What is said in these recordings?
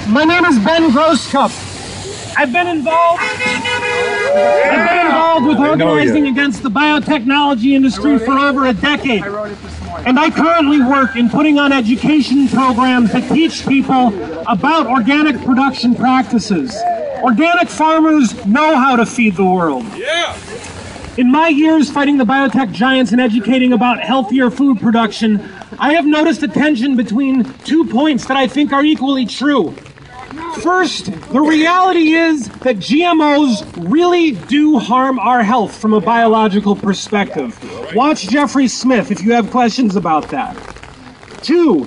My name is Ben Grosscup. I've been involved with organizing against the biotechnology industry for over a decade. And I currently work in putting on education programs that teach people about organic production practices. Organic farmers know how to feed the world. Yeah. In my years fighting the biotech giants and educating about healthier food production, I have noticed a tension between 2 points that I think are equally true. First, the reality is that GMOs really do harm our health from a biological perspective. Watch Jeffrey Smith if you have questions about that. Two,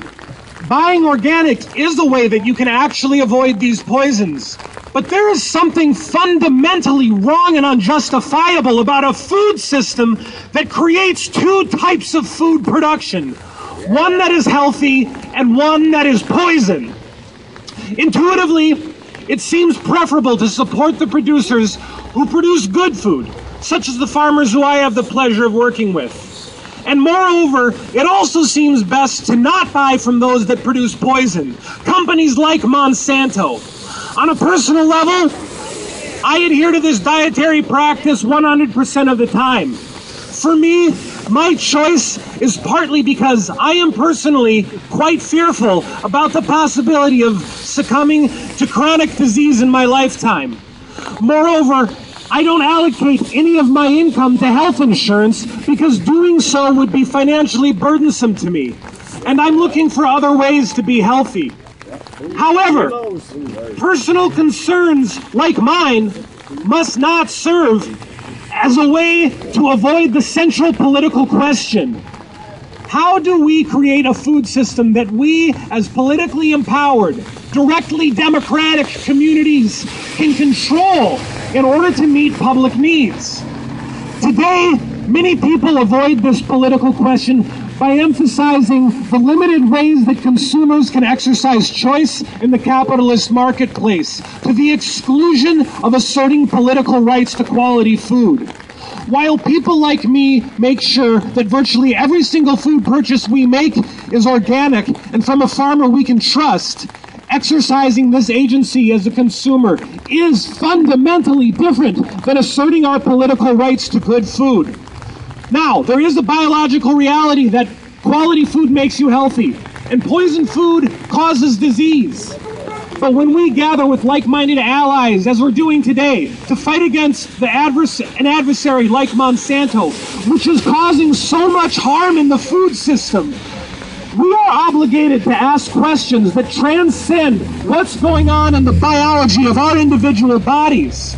buying organic is a way that you can actually avoid these poisons. But there is something fundamentally wrong and unjustifiable about a food system that creates two types of food production. One that is healthy and one that is poison. Intuitively, it seems preferable to support the producers who produce good food, such as the farmers who I have the pleasure of working with. And moreover, it also seems best to not buy from those that produce poison, companies like Monsanto. On a personal level, I adhere to this dietary practice 100% of the time. For me, my choice is partly because I am personally quite fearful about the possibility of succumbing to chronic disease in my lifetime. Moreover, I don't allocate any of my income to health insurance because doing so would be financially burdensome to me. And I'm looking for other ways to be healthy. However, personal concerns like mine must not serve as a way to avoid the central political question. How do we create a food system that we, as politically empowered, directly democratic communities, can control in order to meet public needs? Today, many people avoid this political question by emphasizing the limited ways that consumers can exercise choice in the capitalist marketplace, to the exclusion of asserting political rights to quality food. While people like me make sure that virtually every single food purchase we make is organic and from a farmer we can trust, exercising this agency as a consumer is fundamentally different than asserting our political rights to good food. Now, there is a biological reality that quality food makes you healthy, and poison food causes disease. But when we gather with like-minded allies, as we're doing today, to fight against an adversary like Monsanto, which is causing so much harm in the food system, we are obligated to ask questions that transcend what's going on in the biology of our individual bodies.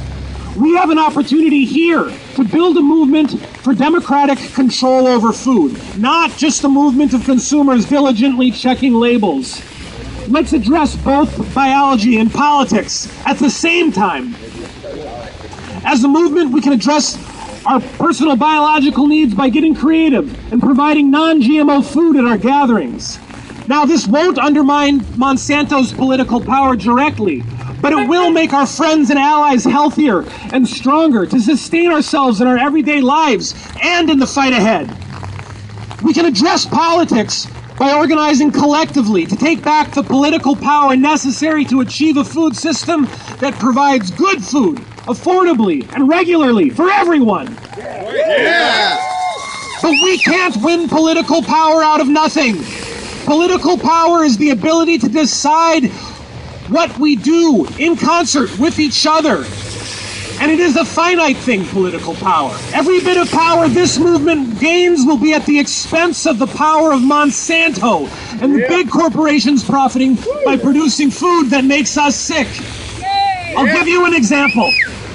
We have an opportunity here to build a movement for democratic control over food, not just a movement of consumers diligently checking labels. Let's address both biology and politics at the same time. As a movement, we can address our personal biological needs by getting creative and providing non-GMO food at our gatherings. Now, this won't undermine Monsanto's political power directly, but it will make our friends and allies healthier and stronger to sustain ourselves in our everyday lives and in the fight ahead. We can address politics by organizing collectively to take back the political power necessary to achieve a food system that provides good food, affordably and regularly for everyone. Yeah. But we can't win political power out of nothing. Political power is the ability to decide what we do in concert with each other. And it is a finite thing, political power. Every bit of power this movement gains will be at the expense of the power of Monsanto and the big corporations profiting by producing food that makes us sick. I'll give you an example.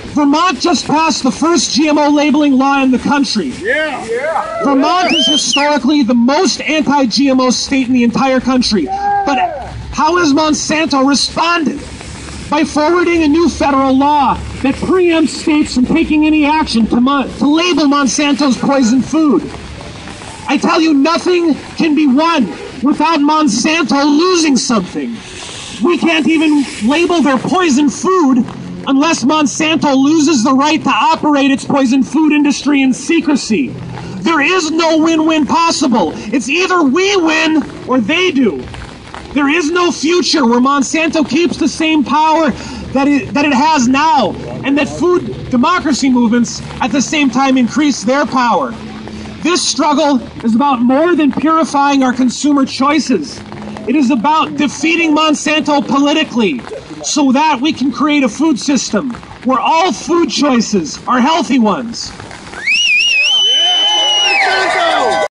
Vermont just passed the first GMO labeling law in the country. Vermont is historically the most anti-GMO state in the entire country. But how has Monsanto responded? By forwarding a new federal law that preempts states from taking any action to label Monsanto's poison food. I tell you, nothing can be won without Monsanto losing something. We can't even label their poison food unless Monsanto loses the right to operate its poison food industry in secrecy. There is no win-win possible. It's either we win or they do. There is no future where Monsanto keeps the same power that it has now, and that food democracy movements at the same time increase their power. This struggle is about more than purifying our consumer choices. It is about defeating Monsanto politically so that we can create a food system where all food choices are healthy ones.